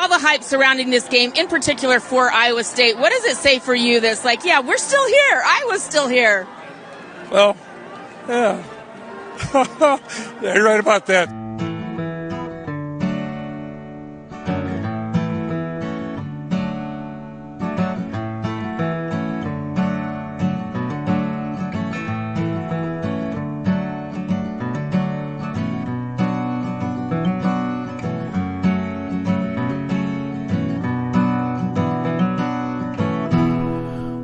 all the hype surrounding this game, in particular for Iowa State, what does it say for you that's like, yeah, we're still here, Iowa's still here? Well, yeah. Yeah, you're right about that.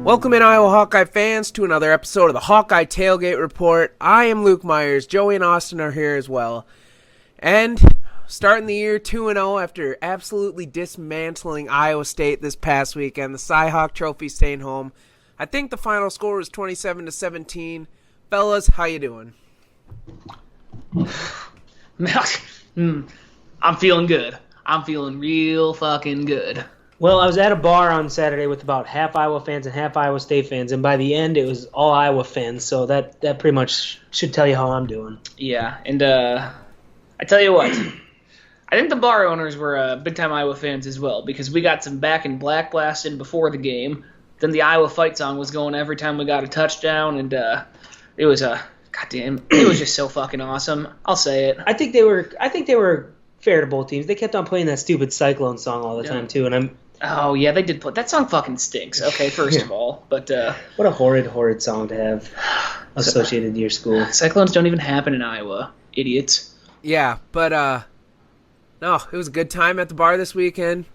Welcome in, Iowa Hawkeye fans, to another episode of the Hawkeye Tailgate Report. I am Luke Myers. Joey and Austin are here as well. And starting the year 2-0 after absolutely dismantling Iowa State this past weekend, the Cy-Hawk Trophy staying home. I think the final score was 27-17. Fellas, how you doing? I'm feeling good. I'm feeling real fucking good. Well, I was at a bar on Saturday with about half Iowa fans and half Iowa State fans, and by the end it was all Iowa fans, so that pretty much should tell you how I'm doing. Yeah, and I tell you what, I think the bar owners were big-time Iowa fans as well, because we got some Back in Black blasting before the game. Then the Iowa fight song was going every time we got a touchdown, and it was goddamn, it was just so fucking awesome. I'll say it. I think they were fair to both teams. They kept on playing that stupid Cyclone song all the time too, and Oh, yeah, they did. That song fucking stinks, okay, first of all. But what a horrid song to have associated to your school. Cyclones don't even happen in Iowa, idiots. Yeah, but no, it was a good time at the bar this weekend.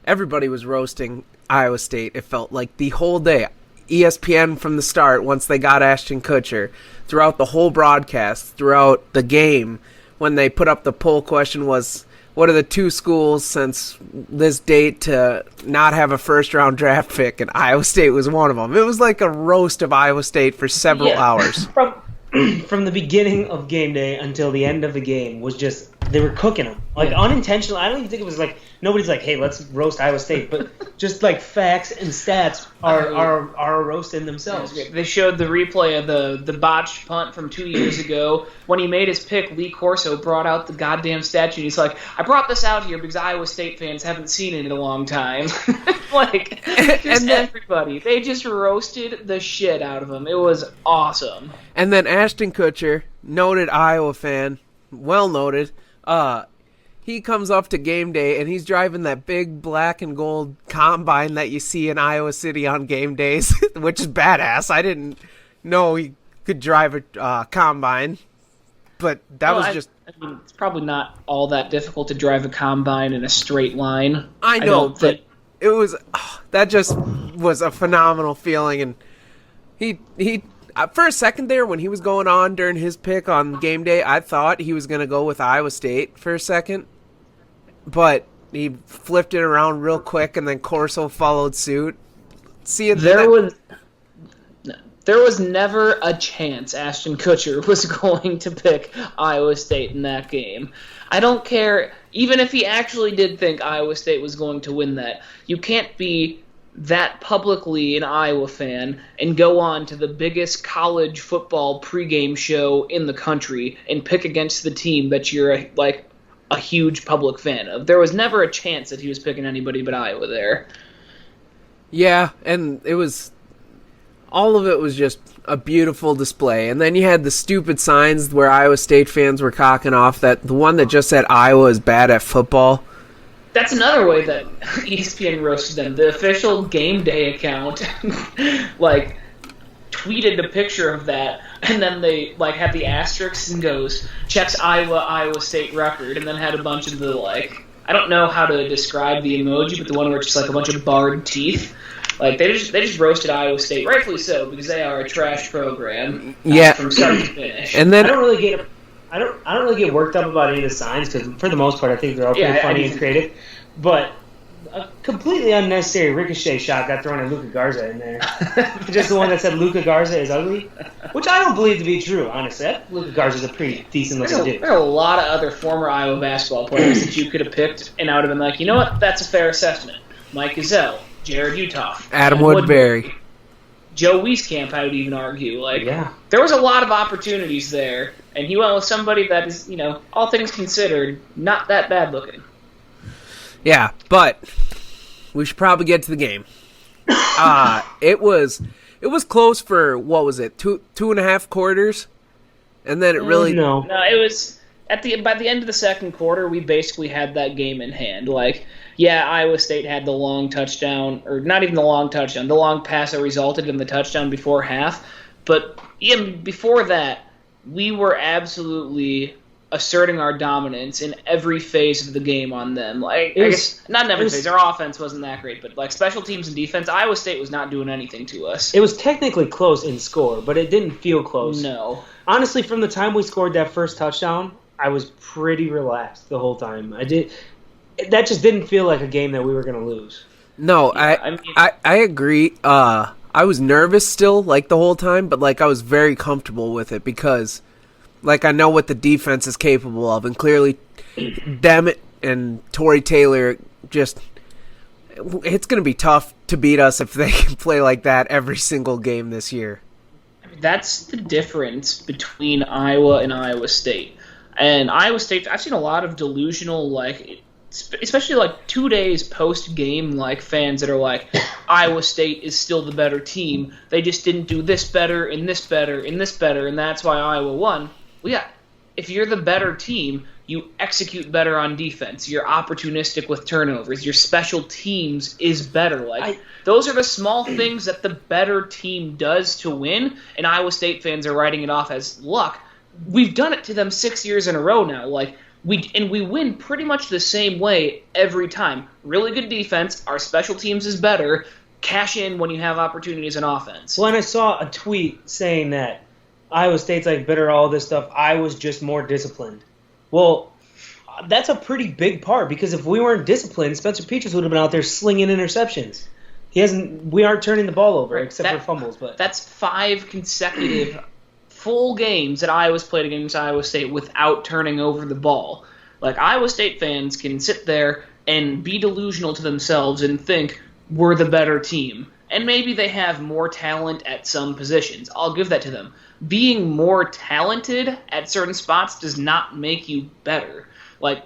Everybody was roasting Iowa State, it felt like, the whole day. ESPN from the start, once they got Ashton Kutcher, throughout the whole broadcast, throughout the game, when they put up the poll question was, what are the two schools since this date to not have a first-round draft pick? And Iowa State was one of them. It was like a roast of Iowa State for several hours. From the beginning of game day until the end of the game was just, they were cooking them. Like, unintentional. I don't even think it was like, nobody's like, hey, let's roast Iowa State. But just like facts and stats are a roast in themselves. They showed the replay of the botched punt from 2 years ago. When he made his pick, Lee Corso brought out the goddamn statue. And he's like, I brought this out here because Iowa State fans haven't seen it in a long time. Like, just everybody. They just roasted the shit out of him. It was awesome. And then Ashton Kutcher, noted Iowa fan, well noted, he comes up to game day and he's driving that big black and gold combine that you see in Iowa City on game days, which is badass. I didn't know he could drive a combine, but that was just... I mean, it's probably not all that difficult to drive a combine in a straight line. I know, but it was... that just was a phenomenal feeling, and he for a second there, when he was going on during his pick on game day, I thought he was going to go with Iowa State for a second. But he flipped it around real quick, and then Corso followed suit. There was never a chance Ashton Kutcher was going to pick Iowa State in that game. I don't care, even if he actually did think Iowa State was going to win that. You can't be that publicly an Iowa fan and go on to the biggest college football pregame show in the country and pick against the team that you're a huge public fan of. There was never a chance that he was picking anybody but Iowa there. Yeah, and all of it was just a beautiful display. And then you had the stupid signs where Iowa State fans were cocking off, that the one that just said Iowa is bad at football. That's another way that ESPN roasted them. The official game day account, tweeted a picture of that, and then they, had the asterisks and goes, checks Iowa State record, and then had a bunch of the, I don't know how to describe the emoji, but the one where it's just, a bunch of barred teeth. They just roasted Iowa State, rightfully so, because they are a trash program. From start to finish. And then I don't really get worked up about any of the signs, because for the most part I think they're all pretty funny and creative. But a completely unnecessary ricochet shot got thrown at Luka Garza in there. Just the one that said Luka Garza is ugly, which I don't believe to be true, honestly. Luka Garza is a pretty decent looking dude. There are a lot of other former Iowa basketball players that you could have picked, and I would have been like, you know what, that's a fair assessment. Mike Gazelle, Jared Uthoff, Adam Woodbury. Joe Wieskamp, I would even argue. There was a lot of opportunities there, and he went with somebody that is, all things considered, not that bad looking. Yeah, but we should probably get to the game. It was close for, what was it, two and a half quarters? And then it really... No, it was... By the end of the second quarter, we basically had that game in hand. Like, yeah, Iowa State had the long touchdown, or not even the long touchdown, the long pass that resulted in the touchdown before half. But even before that, we were absolutely asserting our dominance in every phase of the game on them. Like, I guess not in every phase. Our offense wasn't that great, but like special teams and defense, Iowa State was not doing anything to us. It was technically close in score, but it didn't feel close. No. Honestly, from the time we scored that first touchdown, I was pretty relaxed the whole time. That just didn't feel like a game that we were going to lose. No, yeah, I agree. I was nervous still, like, the whole time, but, like, I was very comfortable with it because, like, I know what the defense is capable of, and clearly Demet and Tory Taylor just... It's going to be tough to beat us if they can play like that every single game this year. That's the difference between Iowa and Iowa State. And Iowa State, I've seen a lot of delusional, like, especially like 2 days post-game, like, fans that are like, Iowa State is still the better team. They just didn't do this better and this better and this better, and that's why Iowa won. Well, yeah, if you're the better team, you execute better on defense. You're opportunistic with turnovers. Your special teams is better. Those are the small things that the better team does to win, and Iowa State fans are writing it off as luck. We've done it to them 6 years in a row now. Like, we win pretty much the same way every time. Really good defense. Our special teams is better. Cash in when you have opportunities in offense. Well, and I saw a tweet saying that Iowa State's like better all this stuff. I was just more disciplined. Well, that's a pretty big part because if we weren't disciplined, Spencer Petras would have been out there slinging interceptions. We aren't turning the ball over except for fumbles. But that's 5 consecutive full games that Iowa's played against Iowa State without turning over the ball. Like, Iowa State fans can sit there and be delusional to themselves and think we're the better team. And maybe they have more talent at some positions. I'll give that to them. Being more talented at certain spots does not make you better. Like,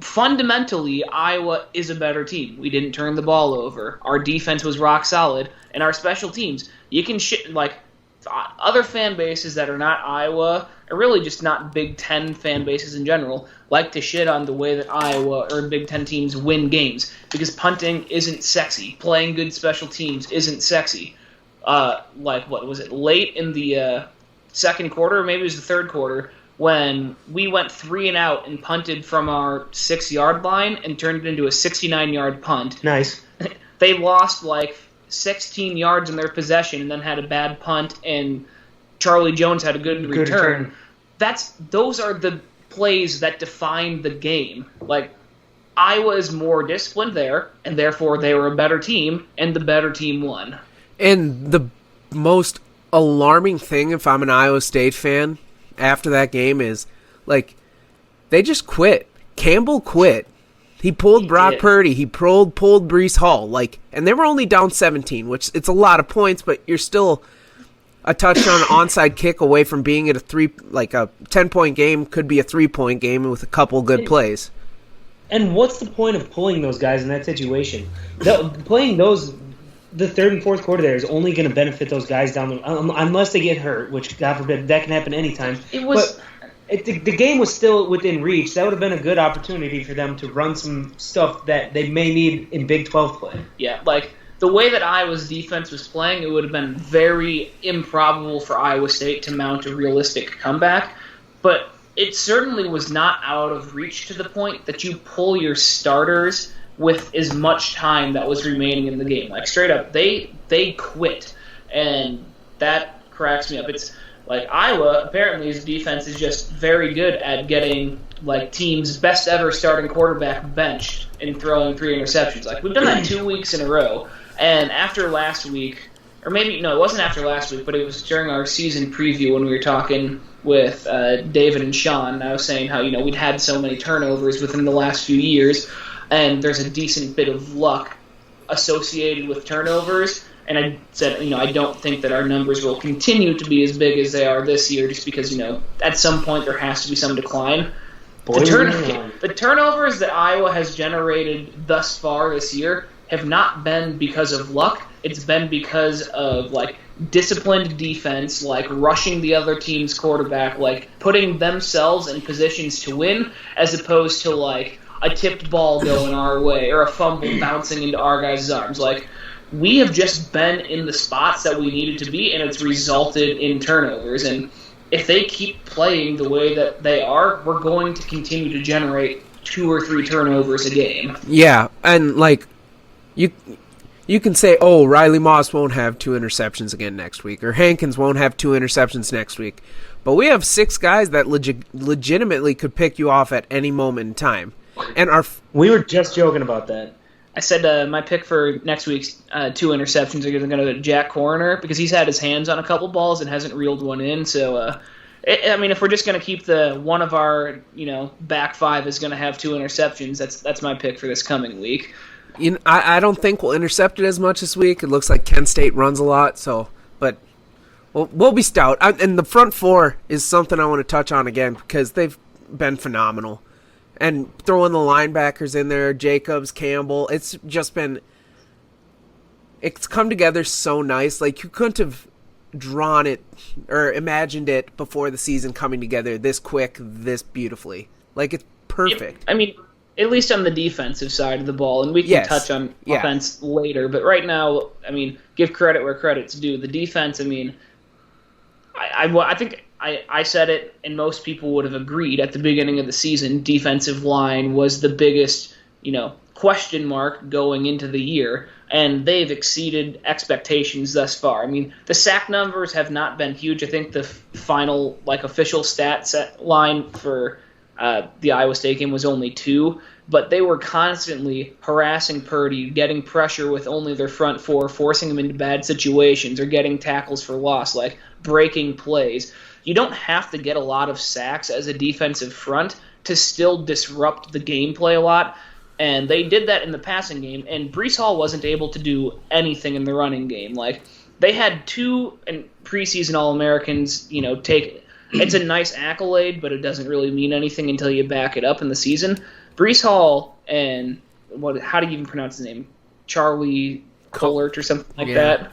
fundamentally, Iowa is a better team. We didn't turn the ball over. Our defense was rock solid. And our special teams, you can other fan bases that are not Iowa, or really just not Big Ten fan bases in general, like to shit on the way that Iowa or Big Ten teams win games because punting isn't sexy. Playing good special teams isn't sexy. What was it, late in the second quarter, or maybe it was the third quarter, when we went 3 and out and punted from our 6-yard line and turned it into a 69-yard punt. Nice. They lost 16 yards in their possession and then had a bad punt, and Charlie Jones had a good return. Those are the plays that define the game. Like, Iowa is more disciplined there, and therefore they were a better team, and the better team won. And the most alarming thing, if I'm an Iowa State fan, after that game is, they just quit. Campbell quit. He pulled Brock Purdy. He pulled Breece Hall. And they were only down 17, which it's a lot of points, but you're still a touchdown onside kick away from being at a 10-point game, could be a 3-point game with a couple good plays. And what's the point of pulling those guys in that situation? Playing the third and fourth quarter there is only going to benefit those guys down unless they get hurt, which God forbid that can happen anytime. The game was still within reach. That would have been a good opportunity for them to run some stuff that they may need in Big 12 play. Yeah, the way that Iowa's defense was playing, it would have been very improbable for Iowa State to mount a realistic comeback. But it certainly was not out of reach to the point that you pull your starters with as much time that was remaining in the game. Straight up, they quit. And that cracks me up. It's Iowa, apparently his defense is just very good at getting teams' best ever starting quarterback benched and throwing 3 interceptions. We've done that 2 weeks in a row. And after last week, or maybe, no, it wasn't after last week, but it was during our season preview when we were talking with David and Sean, and I was saying how, we'd had so many turnovers within the last few years, and there's a decent bit of luck associated with turnovers. And I said, I don't think that our numbers will continue to be as big as they are this year just because, at some point there has to be some decline. The turnovers that Iowa has generated thus far this year have not been because of luck. It's been because of like disciplined defense, like rushing the other team's quarterback, like putting themselves in positions to win, as opposed to like a tipped ball going our way or a fumble bouncing into our guys' arms. Like, we have just been in the spots that we needed to be, and it's resulted in turnovers. And if they keep playing the way that they are, we're going to continue to generate 2 or 3 turnovers a game. Yeah, and like you can say, oh, Riley Moss won't have 2 interceptions again next week, or Hankins won't have 2 interceptions next week. But we have 6 guys that legitimately could pick you off at any moment in time. And we were just joking about that. I said my pick for next week's 2 interceptions are going to go to Jack Coroner, because he's had his hands on a couple balls and hasn't reeled one in. So, if we're just going to keep the one of our back 5 is going to have 2 interceptions, that's my pick for this coming week. I don't think we'll intercept it as much this week. It looks like Kent State runs a lot, but we'll be stout. And the front 4 is something I want to touch on again, because they've been phenomenal. And throwing the linebackers in there, Jacobs, Campbell, it's come together so nice. Like, you couldn't have drawn it or imagined it before the season coming together this quick, this beautifully. Like, it's perfect. At least on the defensive side of the ball, and we can touch on offense later. But right now, give credit where credit's due. The defense, I think I said it, and most people would have agreed at the beginning of the season. Defensive line was the biggest, question mark going into the year, and they've exceeded expectations thus far. The sack numbers have not been huge. I think the final official stat set line for the Iowa State game was only 2, but they were constantly harassing Purdy, getting pressure with only their front 4, forcing him into bad situations, or getting tackles for loss, like breaking plays. You don't have to get a lot of sacks as a defensive front to still disrupt the gameplay a lot, and they did that in the passing game, and Breece Hall wasn't able to do anything in the running game. Like, they had 2 preseason All-Americans, take it's a nice accolade, but it doesn't really mean anything until you back it up in the season. Breece Hall and how do you even pronounce his name? Charlie Collert or something like that.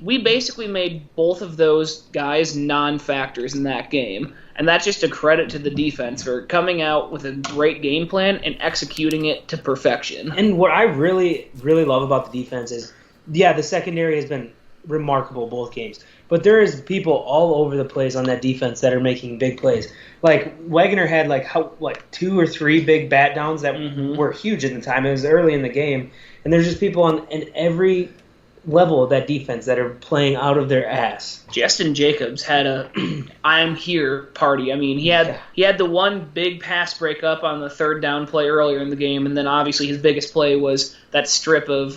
We basically made both of those guys non-factors in that game, and that's just a credit to the defense for coming out with a great game plan and executing it to perfection. And what I really, really love about the defense is, the secondary has been remarkable both games. But there is people all over the place on that defense that are making big plays. Like, Wagner had 2 or 3 big bat downs that were huge at the time. It was early in the game, and there's just people in every level of that defense that are playing out of their ass. Justin Jacobs had a I'm here party. he had the one big pass breakup on the 3rd down play earlier in the game, and then obviously his biggest play was that strip of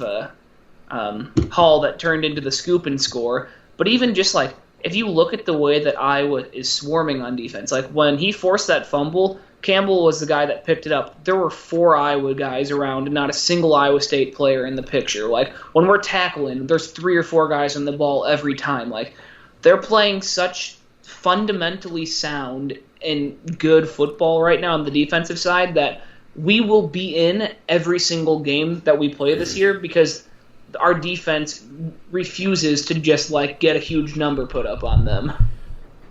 Hall that turned into the scoop and score. But even just if you look at the way that Iowa is swarming on defense, when he forced that fumble, Campbell was the guy that picked it up. There were 4 Iowa guys around and not a single Iowa State player in the picture. When we're tackling, there's 3 or 4 guys on the ball every time. They're playing such fundamentally sound and good football right now on the defensive side that we will be in every single game that we play this year, because our defense refuses to just get a huge number put up on them.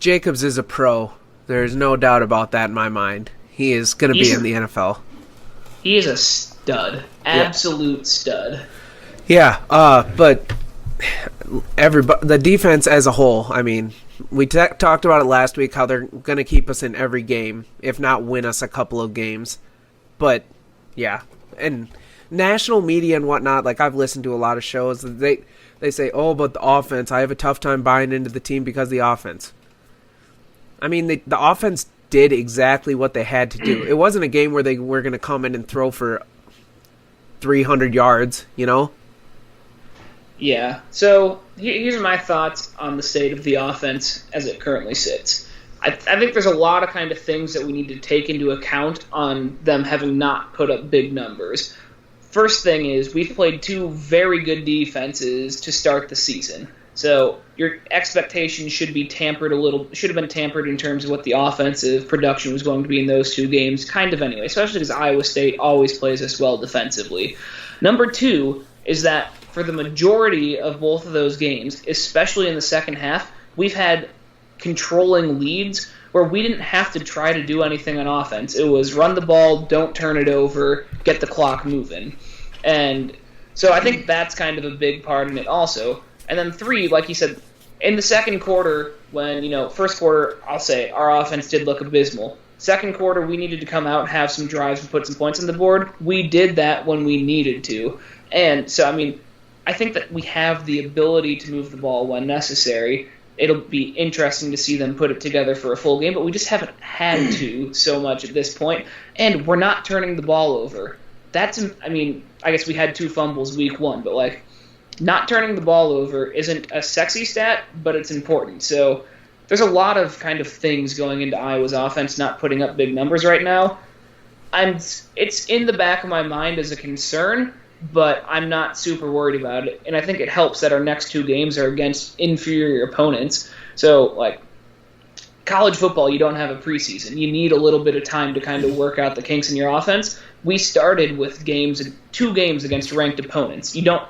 Jacobs is a pro. There's no doubt about that in my mind. He is going to be in the NFL. He is a stud. Absolute stud. Yeah, but the defense as a whole, we talked about it last week, how they're going to keep us in every game, if not win us a couple of games. But, yeah, and national media and whatnot, I've listened to a lot of shows, they say, oh, but the offense, I have a tough time buying into the team because of the offense. The offense did exactly what they had to do. It wasn't a game where they were going to come in and throw for 300 yards, Yeah, so here's my thoughts on the state of the offense as it currently sits. I think there's a lot of kind of things that we need to take into account on them having not put up big numbers. First thing is, we've played 2 very good defenses to start the season. So your expectations should have been tempered in terms of what the offensive production was going to be in those two games, kind of anyway, especially because Iowa State always plays us well defensively. Number two is that for the majority of both of those games, especially in the second half, we've had controlling leads where we didn't have to try to do anything on offense. It was run the ball, don't turn it over, get the clock moving. And so I think that's kind of a big part in it also. And then three, like you said, in the second quarter, when, first quarter, I'll say our offense did look abysmal. Second quarter, we needed to come out and have some drives and put some points on the board. We did that when we needed to. And so, I think that we have the ability to move the ball when necessary. It'll be interesting to see them put it together for a full game, but we just haven't had to so much at this point. And we're not turning the ball over. I guess we had 2 fumbles week 1, but, not turning the ball over isn't a sexy stat, but it's important. So there's a lot of kind of things going into Iowa's offense not putting up big numbers right now. It's in the back of my mind as a concern, but I'm not super worried about it. And I think it helps that our next 2 games are against inferior opponents. So, college football, you don't have a preseason. You need a little bit of time to kind of work out the kinks in your offense. We started with 2 games against ranked opponents. You don't,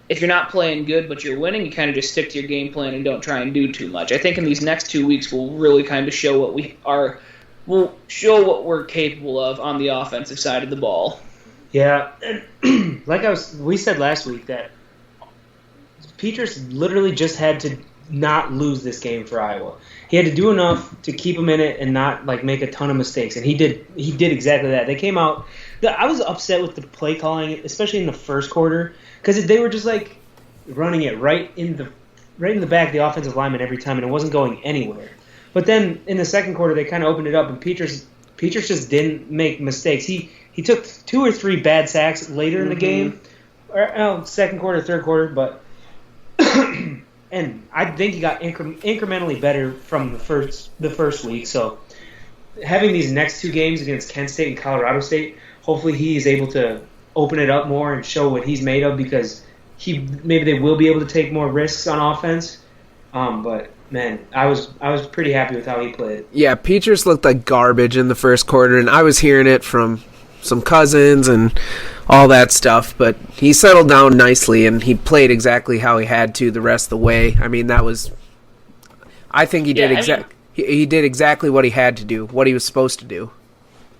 if you're not playing good but you're winning, you kind of just stick to your game plan and don't try and do too much. I think in these next 2 weeks we'll really kind of show we'll show what we're capable of on the offensive side of the ball. Yeah, and we said last week that Peters literally just had to not lose this game for Iowa. He had to do enough to keep him in it and not make a ton of mistakes, and he did exactly that. They came out. I was upset with the play calling, especially in the first quarter, because they were just running it right in the back of the offensive lineman every time, and it wasn't going anywhere. But then in the second quarter, they kind of opened it up, and Peters just didn't make mistakes. He took 2 or 3 bad sacks later in the game, or second quarter, third quarter, but and I think he got incrementally better from the first week. So having these next 2 games against Kent State and Colorado State, hopefully he is able to open it up more and show what he's made of, because maybe they will be able to take more risks on offense. But man, I was pretty happy with how he played. Yeah, Peters looked like garbage in the first quarter, and I was hearing it from some cousins and all that stuff, but he settled down nicely and he played exactly how he had to the rest of the way. I think he did exactly what he had to do, what he was supposed to do.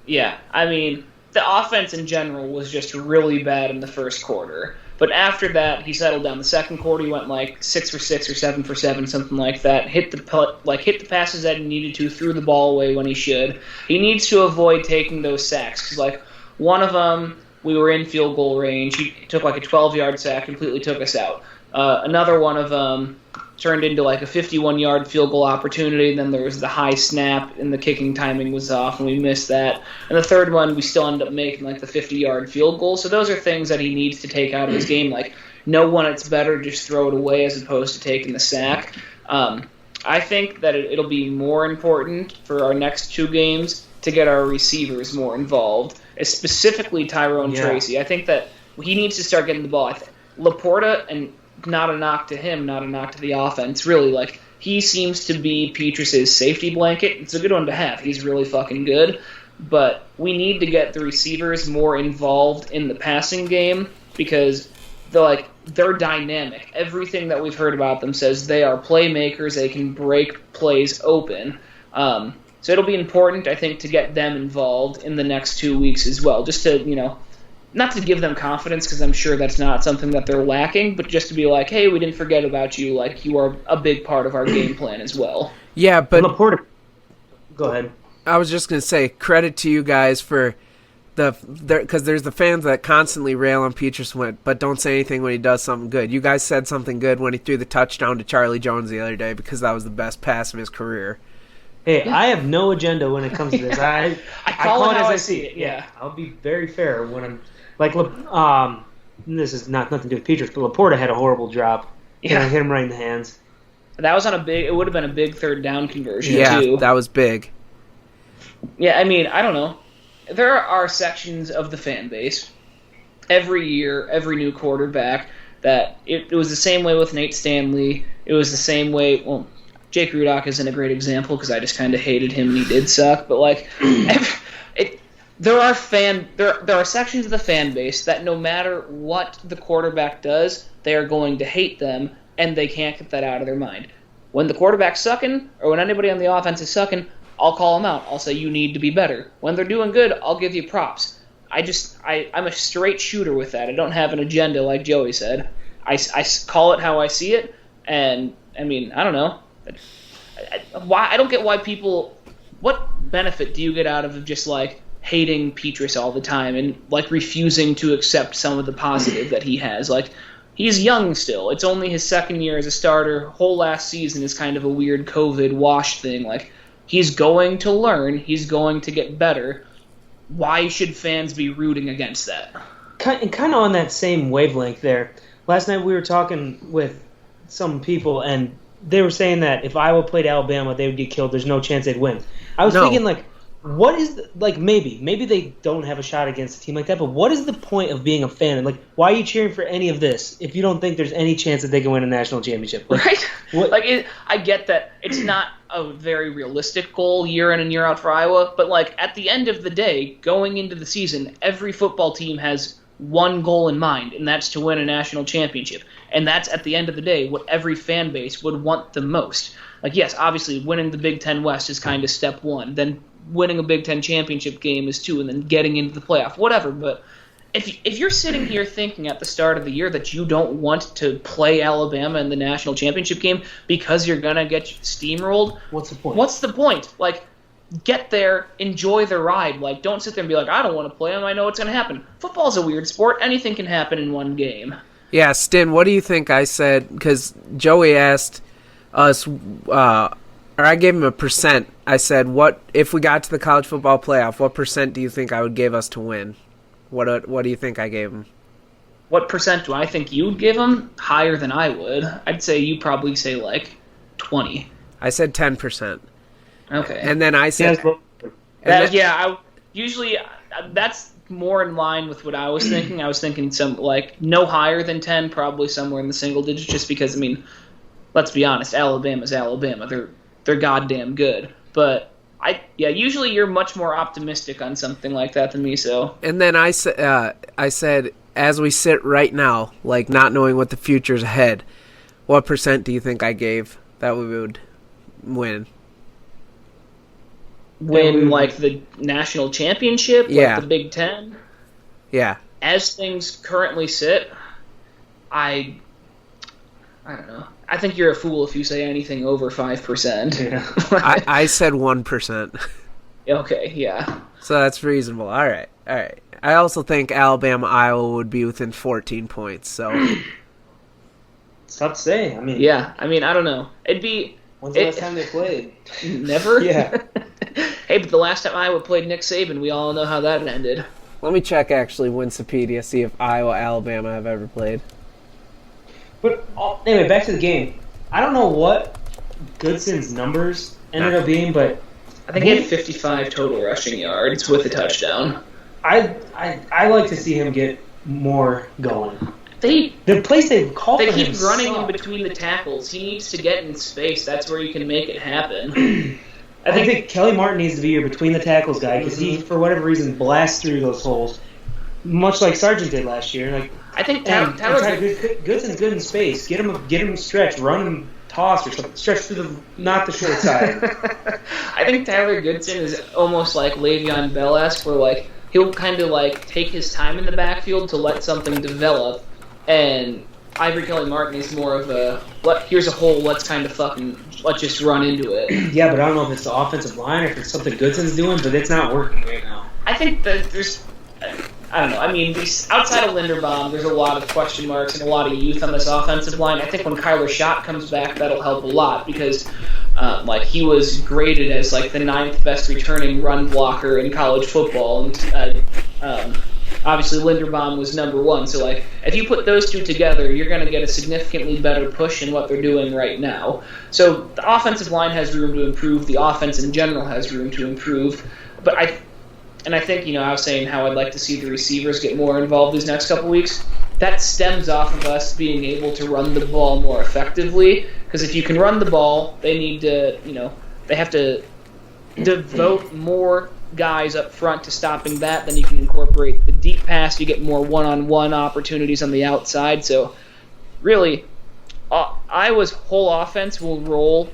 Yeah, the offense in general was just really bad in the first quarter. But after that, he settled down. The second quarter, he went 6 for 6 or 7 for 7, something like that. Hit the passes that he needed to, threw the ball away when he should. He needs to avoid taking those sacks, because one of them, we were in field goal range. He took a 12-yard sack, completely took us out. Another one of them turned into a 51-yard field goal opportunity, and then there was the high snap, and the kicking timing was off, and we missed that. And the third one, we still ended up making the 50-yard field goal. So those are things that he needs to take out of his game. Know when it's better, just throw it away as opposed to taking the sack. I think that it'll be more important for our next 2 games to get our receivers more involved, specifically Tyrone Tracy. I think that he needs to start getting the ball. Laporta, and not a knock to him, not a knock to the offense, really. He seems to be Petrus's safety blanket. It's a good one to have. He's really fucking good. But we need to get the receivers more involved in the passing game, because they're dynamic. Everything that we've heard about them says they are playmakers. They can break plays open. So it'll be important, I think, to get them involved in the next 2 weeks as well, just to, not to give them confidence, because I'm sure that's not something that they're lacking, but just to be hey, we didn't forget about you. You are a big part of our game plan as well. Yeah, but Laporta. Go ahead. I was just going to say, credit to you guys for because there's the fans that constantly rail on Petrus, but don't say anything when he does something good. You guys said something good when he threw the touchdown to Charlie Jones the other day, because that was the best pass of his career. Hey, I have no agenda when it comes to this. I call it as I see it. Yeah, I'll be very fair when I'm this is nothing to do with Peters, but Laporta had a horrible drop. Yeah, hit him right in the hands. That was it would have been a big third down conversion too. Yeah, that was big. Yeah, I don't know. There are sections of the fan base every year, every new quarterback that it was the same way with Nate Stanley. It was the same way. Well, Jake Rudock isn't a great example because I just kind of hated him and he did suck. But like, there are sections of the fan base that no matter what the quarterback does, they are going to hate them, and they can't get that out of their mind. When the quarterback's sucking, or when anybody on the offense is sucking, I'll call them out. I'll say, you need to be better. When they're doing good, I'll give you props. I'm a straight shooter with that. I don't have an agenda like Joey said. I call it how I see it, and I mean, I don't know. I don't get why people. What benefit do you get out of just like hating Petrus all the time and like refusing to accept some of the positive that he has? Like, he's young still. It's only his second year as a starter. Whole last season is kind of a weird COVID wash thing. Like, he's going to learn. He's going to get better. Why should fans be rooting against that? Kind of on that same wavelength there. Last night we were talking with some people, and they were saying that if Iowa played Alabama, they would get killed. There's no chance they'd win. I was thinking, like, what is maybe they don't have a shot against a team like that, but what is the point of being a fan? And like, why are you cheering for any of this if you don't think there's any chance that they can win a national championship? Like, right? I get that it's not a very realistic goal year in and year out for Iowa, but like at the end of the day, going into the season, every football team has one goal in mind, and that's to win a national championship. And that's at the end of the day what every fan base would want the most. Like, yes, obviously winning the Big Ten West is kind of step one. Then winning a Big Ten championship game is two, and then getting into the playoff, whatever. But if you're sitting here thinking at the start of the year that you don't want to play Alabama in the national championship game because you're going to get steamrolled, what's the point? What's the point? Like, get there, enjoy the ride. Like, don't sit there and be like, I don't want to play them. I know what's going to happen. Football's a weird sport. Anything can happen in one game. Yeah, Stin, what do you think I said? Because Joey asked us, or I gave him a percent. I said, what if we got to the college football playoff, what percent do you think I would give us to win? What do you think I gave him? What percent do I think you would give him? Higher than I would. I'd say you probably say like 20. I said 10%. Okay. And then I said... Usually that's more in line with what I was thinking. I was thinking some like no higher than 10, probably somewhere in the single digits, just because, I mean, let's be honest, Alabama's Alabama. They're goddamn good. But usually you're much more optimistic on something like that than me. So. And then I said, as we sit right now, like not knowing what the future's ahead, what percent do you think I gave that we would win? Win like the national championship, like the Big Ten. Yeah. As things currently sit, I don't know. I think you're a fool if you say anything over 5%. Yeah. I said 1%. Okay, yeah. So that's reasonable. All right. I also think Alabama, Iowa would be within 14 points. So it's tough to say. I mean, I don't know. It'd be. When's the last time they played? Never. Yeah. Hey, but the last time Iowa played Nick Saban, we all know how that ended. Let me check actually Wikipedia, see if Iowa, Alabama have ever played. But anyway, back to the game. I don't know what Goodson's numbers ended up being, but I think he had 55 total rushing yards with a touchdown. I like to see him get more going. The place they call for him keep running sucked. in between the tackles. He needs to get in space. That's where you can make it happen. I think Kelly Martin needs to be your between the tackles guy because he, for whatever reason, blasts through those holes, much like Sargent did last year. Like, I think Tyler Goodson's good in space. Get him stretched, run him, toss or something. Stretch through not the short side. I think Tyler Goodson is almost like Le'Veon Bell-esque, where like he'll kind of like take his time in the backfield to let something develop, and Ivory Kelly Martin is more of a here's a hole, let's just run into it. Yeah, but I don't know if it's the offensive line or if it's something Goodson's doing, but it's not working right now. I think that I don't know. I mean, outside of Linderbaum, there's a lot of question marks and a lot of youth on this offensive line. I think when Kyler Schott comes back, that'll help a lot because, he was graded as like the 9th best returning run blocker in college football, and obviously Linderbaum was number 1. So like, if you put those two together, you're going to get a significantly better push in what they're doing right now. So the offensive line has room to improve. The offense in general has room to improve, but I think, I was saying how I'd like to see the receivers get more involved these next couple weeks. that stems off of us being able to run the ball more effectively. Because if you can run the ball, they need to, they have to devote more guys up front to stopping that. Then you can incorporate the deep pass. You get more one-on-one opportunities on the outside. So really, Iowa's whole offense will roll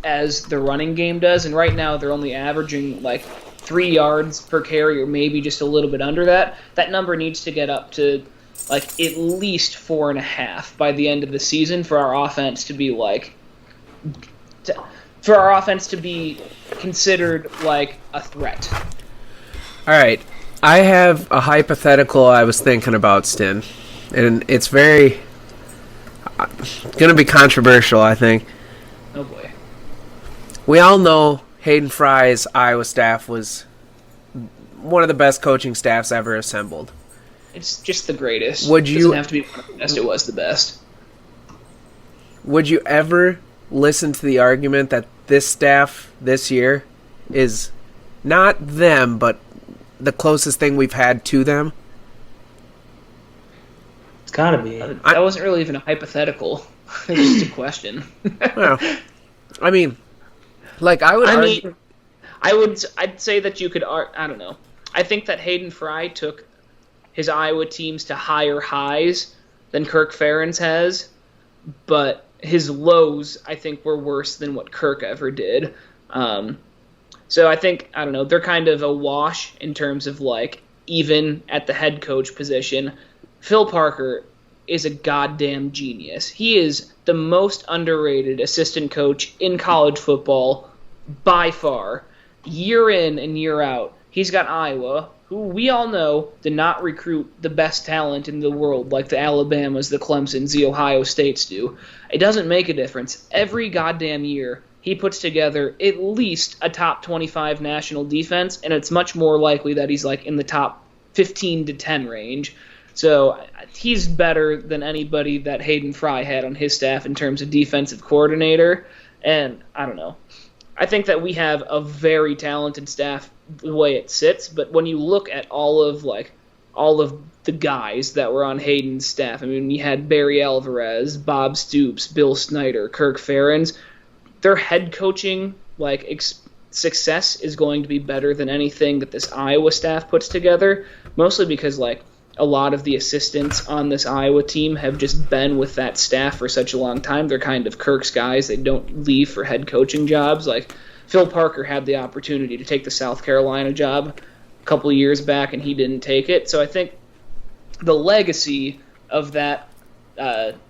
as the running game does. And right now they're only averaging like 3 yards per carry or maybe just a little bit under that. That number needs to get up to like at least 4.5 by the end of the season for our offense to be considered like a threat. All right. I have a hypothetical I was thinking about, Stin, and it's very going to be controversial, I think. Oh boy. We all know Hayden Fry's Iowa staff was one of the best coaching staffs ever assembled. It's just the greatest. It doesn't have to be one of the best. It was the best. Would you ever listen to the argument that this staff this year is not them, but the closest thing we've had to them? It's gotta be. That wasn't really even a hypothetical. It was just a question. Well, I mean, like I would. I'd say that you could. I don't know. I think that Hayden Fry took his Iowa teams to higher highs than Kirk Ferentz has, but his lows, I think, were worse than what Kirk ever did. So I think, I don't know, they're kind of a wash in terms of, like, even at the head coach position. Phil Parker is a goddamn genius. He is the most underrated assistant coach in college football by far. Year in and year out, he's got Iowa, who we all know did not recruit the best talent in the world like the Alabamas, the Clemsons, the Ohio States do. It doesn't make a difference. Every goddamn year, he puts together at least a top 25 national defense, and it's much more likely that he's like in the top 15 to 10 range. So he's better than anybody that Hayden Fry had on his staff in terms of defensive coordinator. And I don't know. I think that we have a very talented staff the way it sits, but when you look at all of the guys that were on Hayden's staff, I mean, we had Barry Alvarez, Bob Stoops, Bill Snyder, Kirk Ferentz. Their head coaching success is going to be better than anything that this Iowa staff puts together, mostly because a lot of the assistants on this Iowa team have just been with that staff for such a long time. They're kind of Kirk's guys. They don't leave for head coaching jobs. Like Phil Parker had the opportunity to take the South Carolina job a couple of years back, and he didn't take it. So I think the legacy of that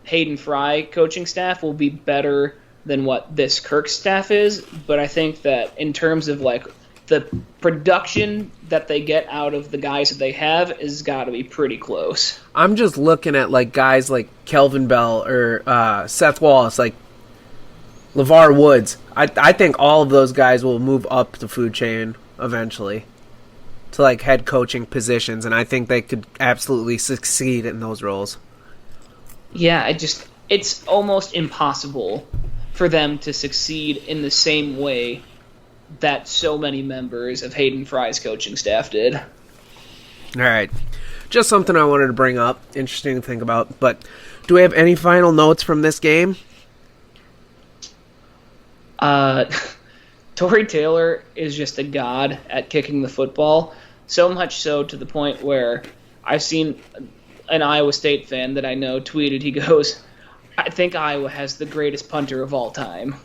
Hayden Fry coaching staff will be better than what this Kirk staff is. But I think that in terms of the production that they get out of the guys that they have is got to be pretty close. I'm just looking at guys like Kelvin Bell or Seth Wallace, like LeVar Woods. I think all of those guys will move up the food chain eventually to head coaching positions, and I think they could absolutely succeed in those roles. Yeah, it's almost impossible for them to succeed in the same way that so many members of Hayden Fry's coaching staff did. All right. Just something I wanted to bring up. Interesting to think about. But do we have any final notes from this game? Tory Taylor is just a god at kicking the football. So much so to the point where I've seen an Iowa State fan that I know tweeted, he goes, I think Iowa has the greatest punter of all time.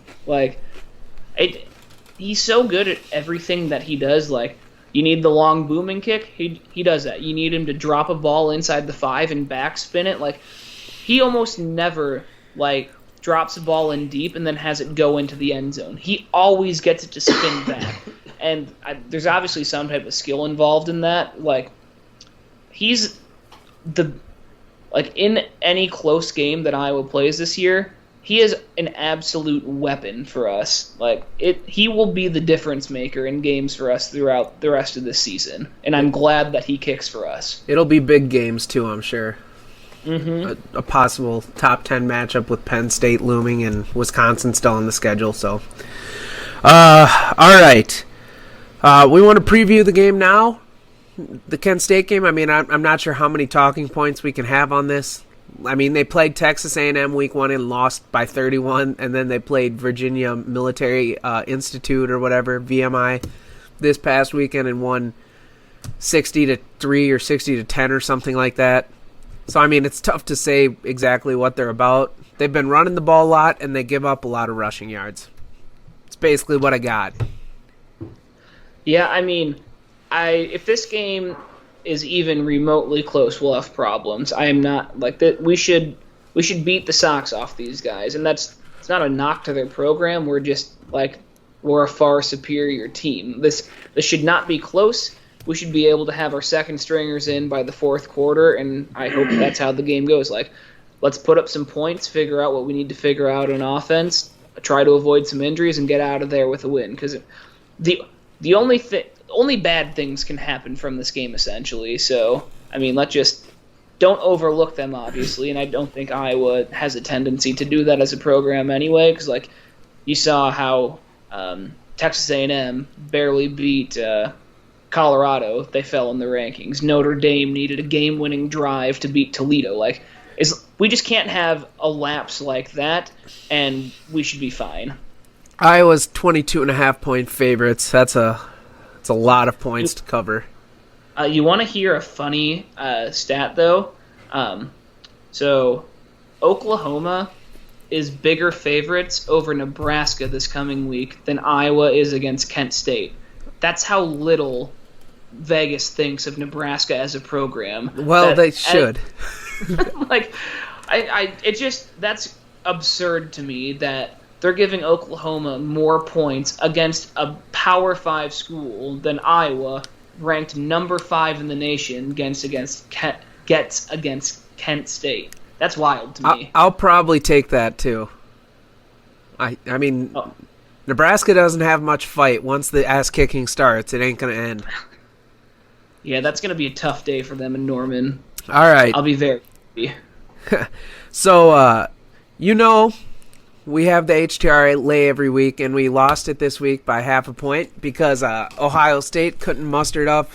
He's so good at everything that he does. You need the long booming kick, he does that. You need him to drop a ball inside the 5 and backspin it. He almost never drops a ball in deep and then has it go into the end zone. He always gets it to spin back. And there's obviously some type of skill involved in that. He's in any close game that Iowa plays this year, he is an absolute weapon for us. He will be the difference maker in games for us throughout the rest of this season, and I'm glad that he kicks for us. It'll be big games too, I'm sure. Mm-hmm. A possible top 10 matchup with Penn State looming and Wisconsin still on the schedule. So, all right, we want to preview the game now. the Kent State game, I mean, I'm not sure how many talking points we can have on this. I mean, they played Texas A&M week 1 and lost by 31, and then they played Virginia Military Institute or whatever, VMI, this past weekend and won 60-3 or 60-10 or something like that. So, I mean, it's tough to say exactly what they're about. They've been running the ball a lot, and they give up a lot of rushing yards. It's basically what I got. Yeah, I mean, if this game is even remotely close, we'll have problems. I am not like that. We should beat the socks off these guys, and it's not a knock to their program. We're just like we're a far superior team. This should not be close. We should be able to have our second stringers in by the fourth quarter, and I hope that's how the game goes. Like, let's put up some points, figure out what we need to figure out on offense, try to avoid some injuries, and get out of there with a win. Because the only bad things can happen from this game, essentially. So, I mean, don't overlook them, obviously, and I don't think Iowa has a tendency to do that as a program anyway, because, like, you saw how Texas A&M barely beat Colorado. They fell in the rankings. Notre Dame needed a game-winning drive to beat Toledo. Like, we just can't have a lapse like that, and we should be fine. Iowa's 22.5-point favorites. That's a lot of points to cover. You want to hear a funny stat, though? So Oklahoma is bigger favorites over Nebraska this coming week than Iowa is against Kent State. That's how little Vegas thinks of Nebraska as a program. Well, they should. Like, that's absurd to me that they're giving Oklahoma more points against a Power 5 school than Iowa, ranked number 5 in the nation, gets against Kent State. That's wild to me. I'll probably take that too. I mean, Nebraska doesn't have much fight. Once the ass kicking starts, it ain't gonna end. Yeah, that's gonna be a tough day for them in Norman. All right, I'll be very happy. So, we have the HTR lay every week, and we lost it this week by half a point because Ohio State couldn't muster up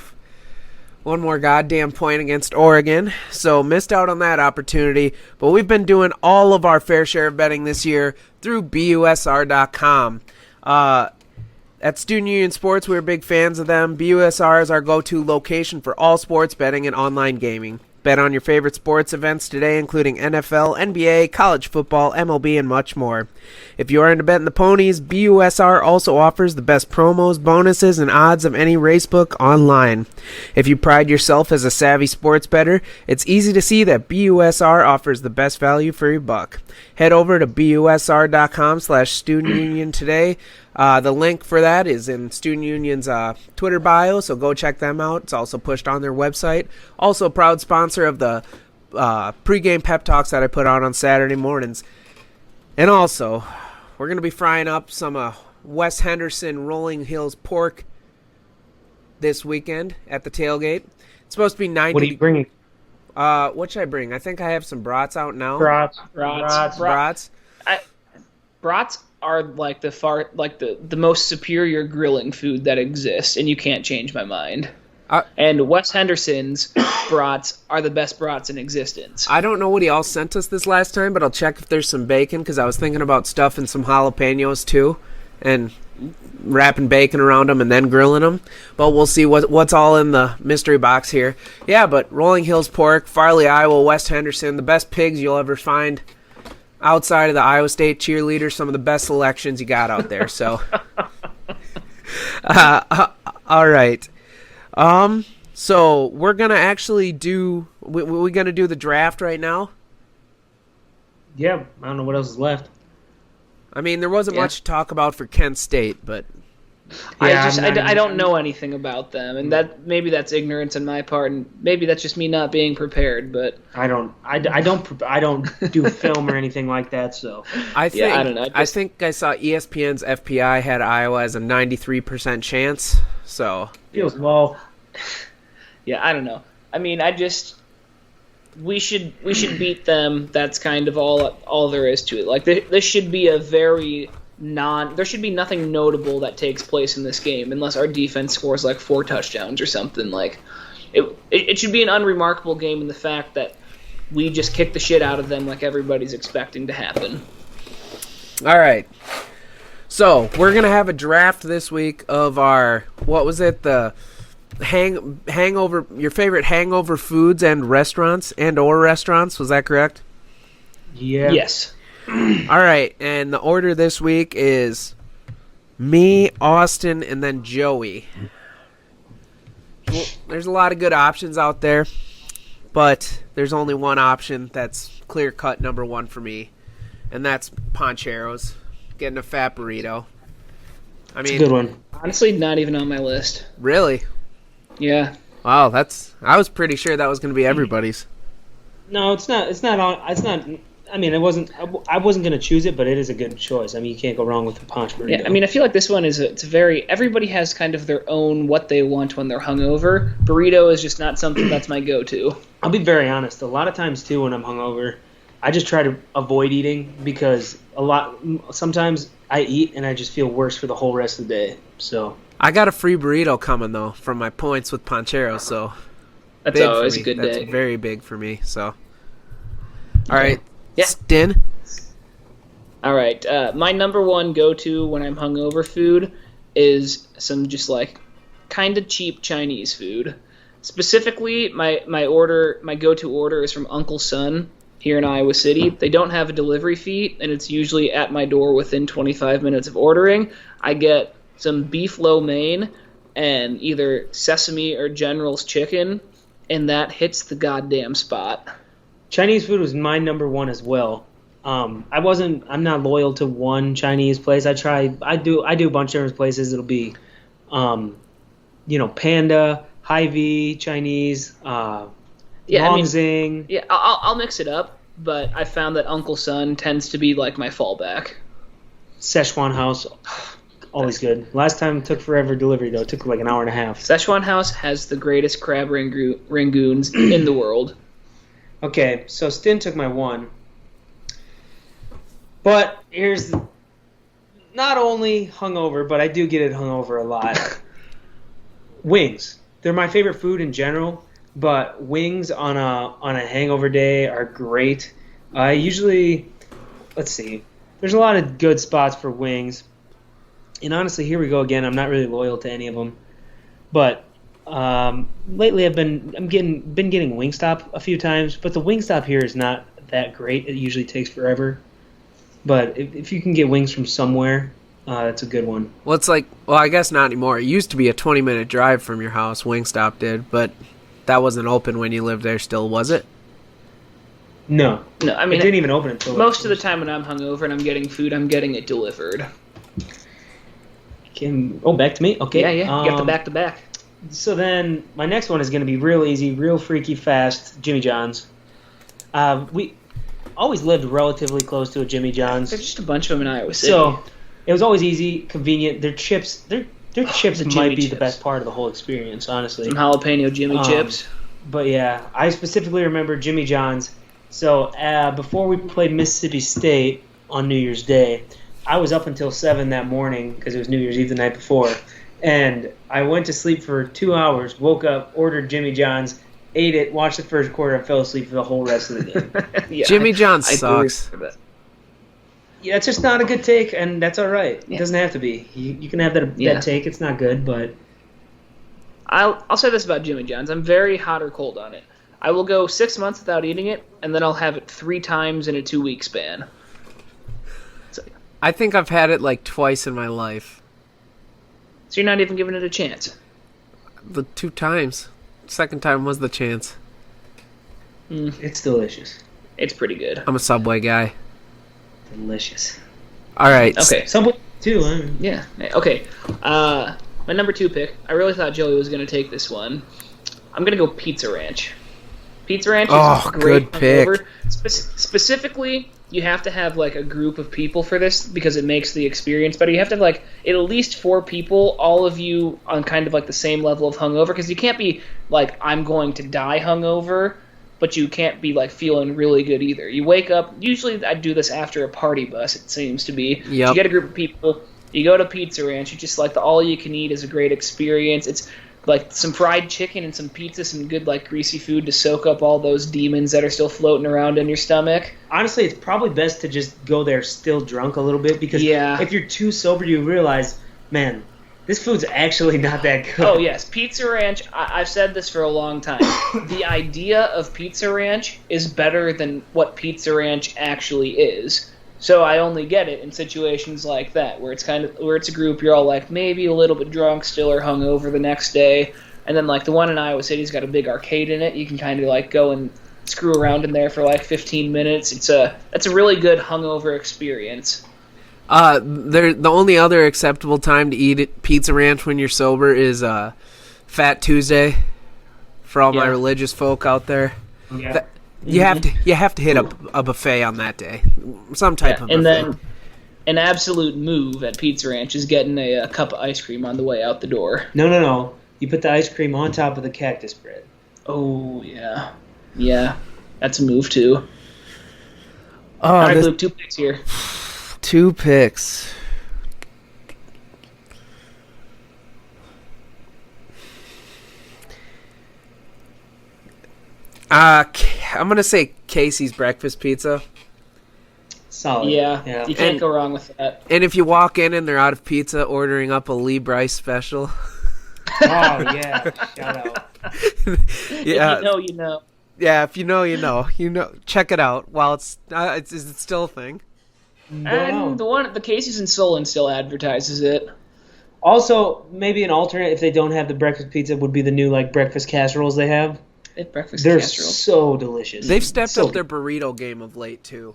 one more goddamn point against Oregon, so missed out on that opportunity. But we've been doing all of our fair share of betting this year through BUSR.com. At Student Union Sports, we're big fans of them. BUSR is our go-to location for all sports betting and online gaming. Bet on your favorite sports events today, including NFL, NBA, college football, MLB, and much more. If you are into betting the ponies, BUSR also offers the best promos, bonuses, and odds of any racebook online. If you pride yourself as a savvy sports bettor, it's easy to see that BUSR offers the best value for your buck. Head over to busr.com/studentunion today. The link for that is in Student Union's Twitter bio, so go check them out. It's also pushed on their website. Also a proud sponsor of the pregame pep talks that I put on Saturday mornings. And also, we're going to be frying up some Wes Henderson Rolling Hills pork this weekend at the tailgate. It's supposed to be 90. What are you bringing? What should I bring? I think I have some brats out now. Brats. Brats are like the most superior grilling food that exists, and you can't change my mind. And Wes Henderson's brats are the best brats in existence. I don't know what he all sent us this last time, but I'll check if there's some bacon, because I was thinking about stuffing some jalapenos too, and wrapping bacon around them and then grilling them. But we'll see what's all in the mystery box here. Yeah, but Rolling Hills pork, Farley, Iowa, West Henderson, the best pigs you'll ever find. Outside of the Iowa State cheerleaders, some of the best selections you got out there. So, all right. So we're gonna actually do. We're gonna do the draft right now. Yeah, I don't know what else is left. I mean, there wasn't much to talk about for Kent State, but I don't know anything about them, and that maybe that's ignorance on my part, and maybe that's just me not being prepared. But I don't do film or anything like that. So I don't know. I think I saw ESPN's FPI had Iowa as a 93% chance. So feels low. Yeah, I don't know. I mean, we should beat them. That's kind of all there is to it. Like this should be there should be nothing notable that takes place in this game unless our defense scores like 4 touchdowns or something. Like it should be an unremarkable game in the fact that we just kick the shit out of them like everybody's expecting to happen. All right. So we're gonna have a draft this week of our the hangover, your favorite hangover foods and restaurants or restaurants. Was that correct? Yeah. Yes. All right, and the order this week is me, Austin, and then Joey. Well, there's a lot of good options out there, but there's only one option that's clear-cut number one for me, and that's Poncheros, getting a fat burrito. I mean, it's a good one. Honestly, not even on my list. Really? Yeah. Wow, I was pretty sure that was going to be everybody's. No, it's not. It's not. I mean, I wasn't going to choose it, but it is a good choice. I mean, you can't go wrong with the Ponch burrito. Yeah, I mean, I feel like this one it's very. Everybody has kind of their own what they want when they're hungover. Burrito is just not something that's my go-to. I'll be very honest. A lot of times too, when I'm hungover, I just try to avoid eating because sometimes I eat and I just feel worse for the whole rest of the day. So I got a free burrito coming though from my points with Poncheros, so that's always a good day. That's very big for me. So, all right, yeah. Stin. All right, my number one go-to when I'm hungover food is some just like kind of cheap Chinese food. Specifically, my go-to order is from Uncle Sun here in Iowa City. They don't have a delivery fee, and it's usually at my door within 25 minutes of ordering. I get some beef lo mein and either sesame or General's chicken, and that hits the goddamn spot. Chinese food was my number one as well. I'm not loyal to one Chinese place. I do a bunch of different places. It'll be, Panda, Hy-Vee, Chinese, Longzing. Yeah, I'll mix it up, but I found that Uncle Sun tends to be like my fallback. Szechuan House, always good. Last time took forever delivery though. It took like an hour and a half. Szechuan House has the greatest crab rangoons in the world. Okay, so Stin took my one. But here's not only hungover, but I do get it hungover a lot. Wings. They're my favorite food in general, but wings on a hangover day are great. I usually, let's see, there's a lot of good spots for wings. And honestly, here we go again. I'm not really loyal to any of them, but lately I've been getting Wingstop a few times. But the Wingstop here is not that great. It usually takes forever. But if you can get wings from somewhere, it's a good one. Well, I guess not anymore. It used to be a 20-minute drive from your house. Wingstop did, but that wasn't open when you lived there still, was it? No. I mean, it didn't even open until most of the time when I'm hungover and I'm getting food, I'm getting it delivered. Back to me? Okay. Yeah. Get the back-to-back. So then my next one is going to be real easy, real freaky fast, Jimmy John's. We always lived relatively close to a Jimmy John's. There's just a bunch of them in Iowa City. So it was always easy, convenient. Their chips might be the best part of the whole experience, honestly. Some jalapeno Jimmy chips. But yeah, I specifically remember Jimmy John's. So before we played Mississippi State on New Year's Day, I was up until 7 that morning because it was New Year's Eve the night before. And I went to sleep for 2 hours, woke up, ordered Jimmy John's, ate it, watched the first quarter, and fell asleep for the whole rest of the game. Yeah, Jimmy John's sucks. Yeah, it's just not a good take, and that's all right. Yeah. It doesn't have to be. You can have that take. It's not good, but I'll say this about Jimmy John's. I'm very hot or cold on it. I will go 6 months without eating it, and then I'll have it 3 times in a 2-week span. So, I think I've had it like twice in my life. So you're not even giving it a chance? The 2 times. Second time was the chance. It's delicious. It's pretty good. I'm a Subway guy. Delicious. All right. Okay. Subway too. Yeah. Okay. My number 2 pick. I really thought Joey was going to take this one. I'm going to go Pizza Ranch. Pizza Ranch is a great good pick. Specifically, you have to have like a group of people for this because it makes the experience better. You have to have like at least 4 people, all of you on kind of like the same level of hungover, because you can't be like, I'm going to die hungover, but you can't be like feeling really good either. You wake up, usually I do this after a party bus, it seems to be. Yep. You get a group of people, you go to Pizza Ranch, you just like the all you can eat is a great experience. It's like some fried chicken and some pizza, some good like greasy food to soak up all those demons that are still floating around in your stomach. Honestly, it's probably best to just go there still drunk a little bit, because if you're too sober, you realize, man, this food's actually not that good. Oh, yes. Pizza Ranch, I've said this for a long time. The idea of Pizza Ranch is better than what Pizza Ranch actually is. So I only get it in situations like that, where it's a group, you're all like maybe a little bit drunk still or hungover the next day. And then like the one in Iowa City's got a big arcade in it. You can kind of like go and screw around in there for like 15 minutes. That's a really good hungover experience. The only other acceptable time to eat at Pizza Ranch when you're sober is Fat Tuesday. For all my religious folk out there, you have to hit a buffet on that day, some type of buffet. And then an absolute move at Pizza Ranch is getting a cup of ice cream on the way out the door. No. You put the ice cream on top of the cactus bread. Oh yeah, that's a move too. All right, Luke, 2 picks here. 2 picks. I'm going to say Casey's Breakfast Pizza. Solid. Yeah. You can't go wrong with that. And if you walk in and they're out of pizza, ordering up a Lee Bryce special. Oh, yeah. Shout out. Yeah. If you know, you know. Yeah, if you know, you know. Check it out while is it still a thing? And the Casey's in Solon still advertises it. Also, maybe an alternate if they don't have the breakfast pizza would be the new like breakfast casseroles they have. Breakfast They're casseroles. so delicious. They've stepped up their burrito game of late too.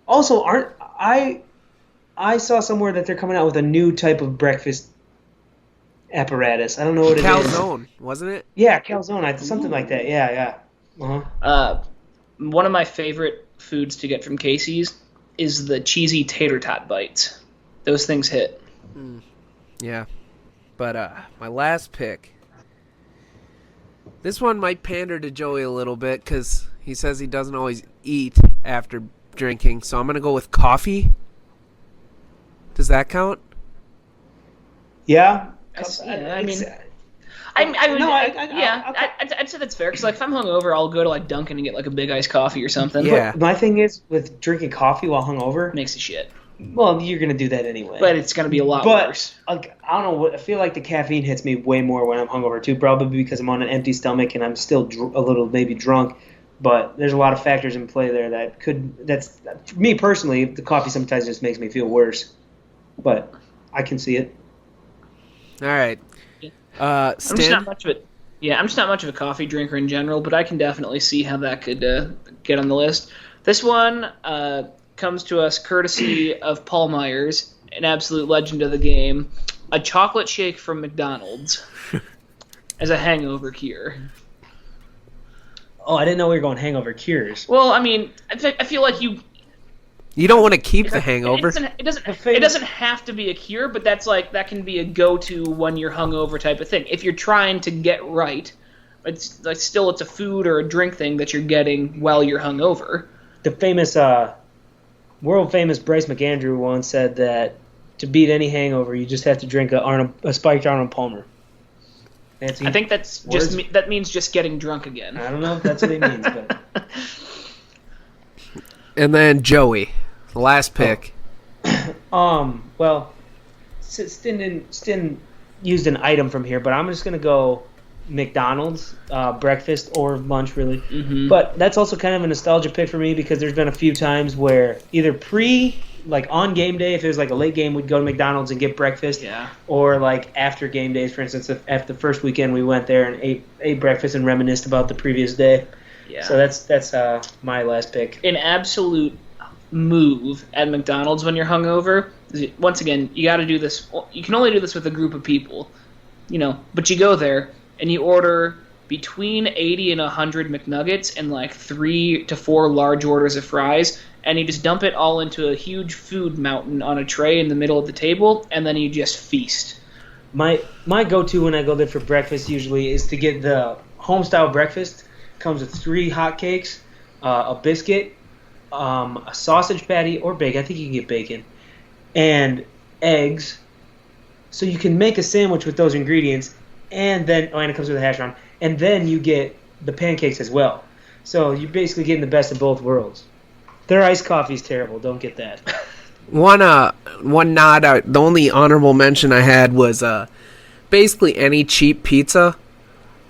Also, I saw somewhere that they're coming out with a new type of breakfast apparatus. I don't know what it is. Calzone, wasn't it? Yeah, calzone, something like that. Yeah. Uh-huh. One of my favorite foods to get from Casey's is the cheesy tater tot bites. Those things hit. Yeah. But my last pick. This one might pander to Joey a little bit because he says he doesn't always eat after drinking. So I'm going to go with coffee. Does that count? Yeah. I'd say that's fair because like if I'm hungover, I'll go to like Dunkin' and get like a big iced coffee or something. Yeah. But my thing is with drinking coffee while hungover, Makes a shit. well, you're gonna do that anyway. But it's gonna be a lot worse. Like, I don't know. I feel like the caffeine hits me way more when I'm hungover too. Probably because I'm on an empty stomach and I'm still a little maybe drunk. But there's a lot of factors in play there that's for me personally. The coffee sometimes just makes me feel worse. But I can see it. All right. I'm just not much of it. Yeah, I'm just not much of a coffee drinker in general, but I can definitely see how that could get on the list. This one comes to us courtesy of Paul Myers, an absolute legend of the game. A chocolate shake from McDonald's as a hangover cure. Oh, I didn't know we were going hangover cures. Well, I mean, I feel like you don't want to keep the hangover. It doesn't have to be a cure, but that can be a go-to when you're hungover type of thing. If you're trying to get right, it's a food or a drink thing that you're getting while you're hungover. The famous, world famous Bryce McAndrew once said that to beat any hangover, you just have to drink a spiked Arnold Palmer. Fancy I think that means just getting drunk again. I don't know if that's what he means, but. And then Joey, the last pick. Well, Stin used an item from here, but I'm just gonna go McDonald's breakfast or lunch, really. Mm-hmm. But that's also kind of a nostalgia pick for me because there's been a few times where either like on game day, if it was like a late game, we'd go to McDonald's and get breakfast. Yeah. Or like after game days, for instance, after the first weekend, we went there and ate breakfast and reminisced about the previous day. Yeah. So that's my last pick. An absolute move at McDonald's when you're hungover. Once again, you got to do this. You can only do this with a group of people, But you go there and you order between 80 and 100 McNuggets and like 3 to 4 large orders of fries, and you just dump it all into a huge food mountain on a tray in the middle of the table, and then you just feast. My go-to when I go there for breakfast usually is to get the home-style breakfast. Comes with 3 hot cakes, a biscuit, a sausage patty or bacon. I think you can get bacon, and eggs. So you can make a sandwich with those ingredients, and then and it comes with a hash brown, and then you get the pancakes as well. So you're basically getting the best of both worlds. Their iced coffee's terrible. Don't get that. One nod. The only honorable mention I had was basically any cheap pizza,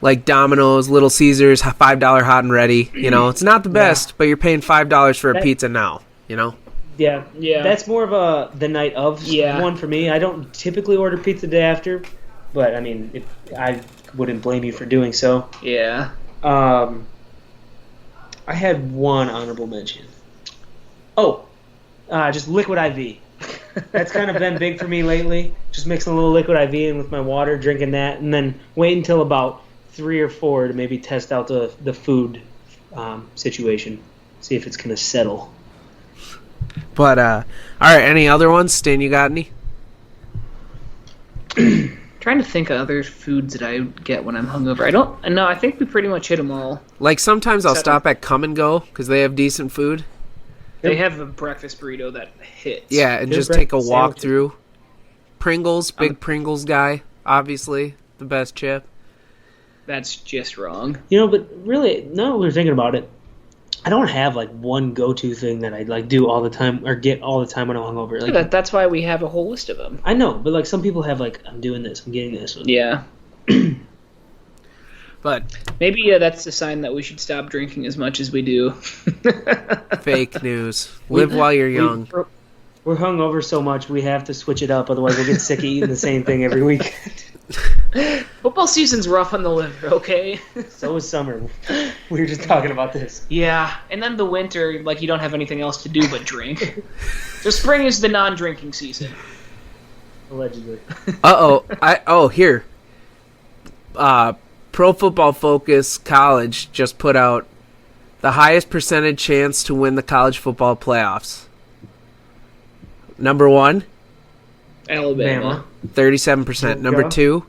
like Domino's, Little Caesars, $5 hot and ready. You know, it's not the best, but you're paying $5 for a pizza now. You know. Yeah. That's more of the night of one for me. I don't typically order pizza the day after, but I mean, I wouldn't blame you for doing so. Yeah. I had one honorable mention. Just liquid IV. That's kind of been big for me lately. Just mixing a little liquid IV in with my water, drinking that, and then wait until about 3 or 4 to maybe test out the food situation. See if it's going to settle. But, all right, any other ones? Stan, you got any? Trying to think of other foods that I get when I'm hungover. I think we pretty much hit them all. Like, sometimes I'll stop at Come and Go because they have decent food. They have a breakfast burrito that hits. Yeah, and just take a walk through. Pringles, big Pringles guy, obviously, the best chip. That's just wrong. You know, but really, now that we're thinking about it, I don't have like one go-to thing that I like do all the time or get all the time when I'm hungover. Like that's why we have a whole list of them. I know, but like some people have like, I'm doing this, I'm getting this. Yeah. But maybe that's a sign that we should stop drinking as much as we do. Fake news. Live while you're young. We're hungover so much we have to switch it up, otherwise we'll get sick of eating the same thing every week. Football season's rough on the liver, okay? So is summer. We were just talking about this. Yeah, and then the winter, like you don't have anything else to do but drink. So spring is the non-drinking season. Allegedly. Here. Pro Football Focus College just put out the highest percentage chance to win the college football playoffs. Number 1, Alabama. 37%. Number 2,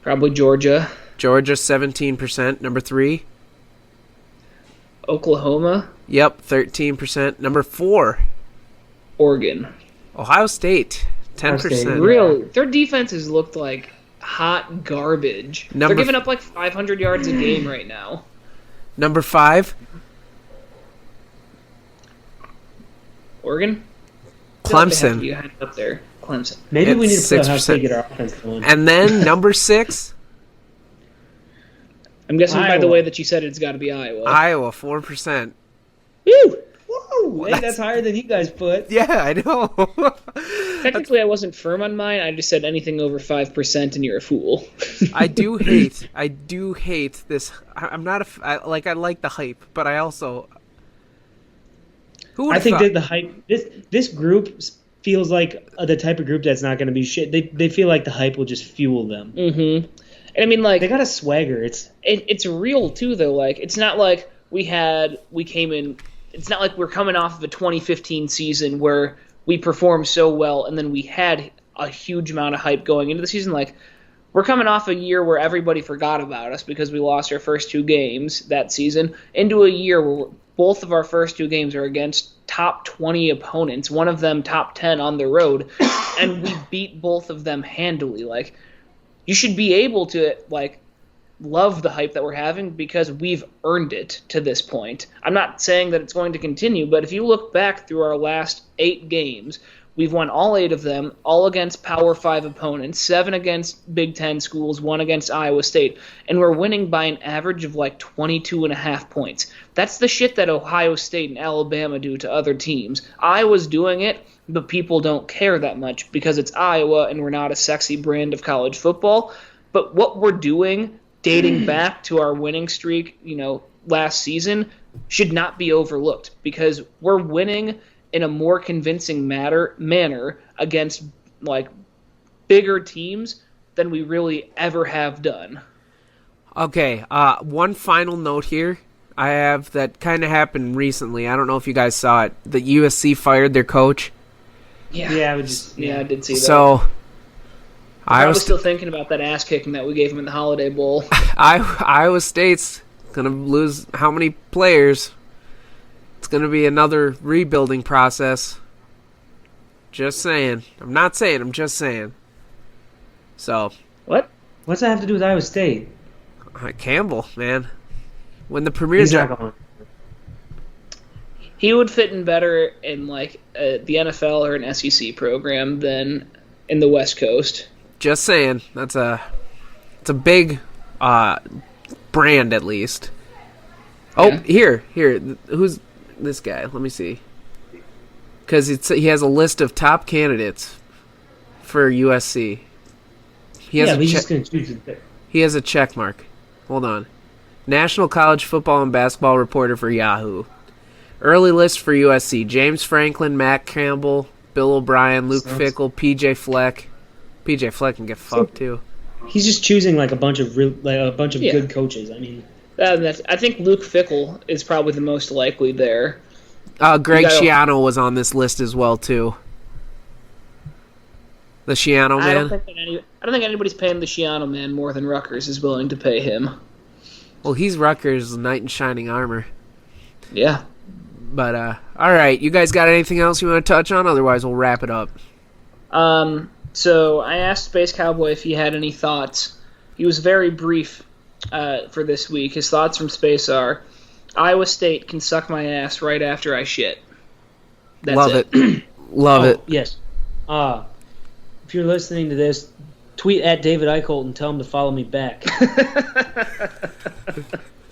probably Georgia. Georgia, 17%. Number 3, Oklahoma. Yep, 13%. Number 4, Oregon. Ohio State, 10%. Really, their defenses looked like hot garbage. They're giving up like 500 yards a game right now. Number 5, Oregon. Clemson. You had it up there, Clemson. Maybe we need to put 6%. how to get our offense going. And then number 6, I'm guessing by the Iowa. way that you said it's got to be Iowa. Iowa, 4%. Woo! Whoa, hey, that's higher than you guys put. Yeah, I know. Technically, I wasn't firm on mine. I just said anything over 5%, and you're a fool. I do hate this. I'm not I like the hype, but I also. I think that the hype. This group feels like the type of group that's not going to be shit. They feel like the hype will just fuel them. Mm-hmm. And I mean, like they got a swagger. It's real too, though. Like it's not like we came in. It's not like we're coming off of a 2015 season where we performed so well and then we had a huge amount of hype going into the season. Like, we're coming off a year where everybody forgot about us because we lost our first 2 games that season into a year where both of our first 2 games are against top 20 opponents, one of them top 10 on the road, and we beat both of them handily. Like, you should be able to, like, love the hype that we're having because we've earned it to this point. I'm not saying that it's going to continue, but if you look back through our last 8 games, we've won all 8 of them, all against Power 5 opponents, 7 against Big Ten schools, 1 against Iowa State, and we're winning by an average of like 22.5 points. That's the shit that Ohio State and Alabama do to other teams. Iowa's doing it, but people don't care that much because it's Iowa and we're not a sexy brand of college football. But what we're doing dating back to our winning streak, last season, should not be overlooked because we're winning in a more convincing manner against like bigger teams than we really ever have done. Okay, one final note here I have that kind of happened recently. I don't know if you guys saw it. The USC fired their coach. Yeah, I did see that. So I was still thinking about that ass kicking that we gave him in the Holiday Bowl. Iowa State's going to lose how many players? It's going to be another rebuilding process. Just saying. I'm not saying, I'm just saying. So. What? What's that have to do with Iowa State? Campbell, man. When the Premier He's not going. He would fit in better in like the NFL or an SEC program than in the West Coast. Just saying. It's a big brand, at least. Oh, Yeah. here. Who's this guy? Let me see. Because he has a list of top candidates for USC. He's just going to choose it. He has a check mark. Hold on. National College Football and Basketball Reporter for Yahoo. Early list for USC: James Franklin, Matt Campbell, Bill O'Brien, Luke Fickell, PJ Fleck. PJ Fleck can get fucked too. He's just choosing like a bunch of good coaches. I mean, I think Luke Fickell is probably the most likely there. Greg Schiano was on this list as well too. The Schiano man. I don't think anybody's paying the Schiano man more than Rutgers is willing to pay him. Well, he's Rutgers' knight in shining armor. Yeah. But all right, you guys got anything else you want to touch on? Otherwise, we'll wrap it up. So I asked Space Cowboy if he had any thoughts. He was very brief for this week. His thoughts from Space are: Iowa State can suck my ass right after I shit. That's Love it. Love it. Yes. If you're listening to this, tweet at David Eicholt and tell him to follow me back.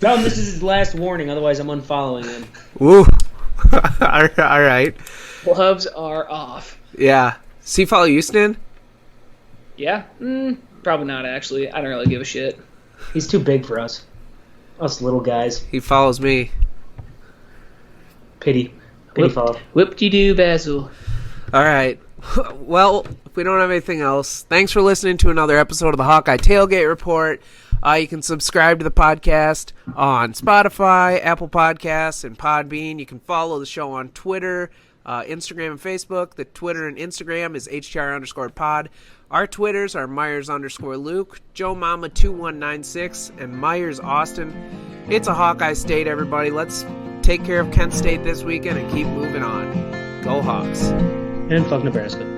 Tell him this is his last warning, otherwise I'm unfollowing him. Woo. All right. Gloves are off. Yeah. Does he follow you, Stan? Yeah? Probably not, actually. I don't really give a shit. He's too big for us. Us little guys. He follows me. Pity follow. Whoop-de-doo, Basil. All right. Well, if we don't have anything else, thanks for listening to another episode of the Hawkeye Tailgate Report. You can subscribe to the podcast on Spotify, Apple Podcasts, and Podbean. You can follow the show on Twitter, Instagram, and Facebook. The Twitter and Instagram is HTR_pod. Our Twitters are Myers_Luke, Joe Mama 2196, and Myers Austin. It's a Hawkeye State, everybody. Let's take care of Kent State this weekend and keep moving on. Go Hawks. And fuck Nebraska.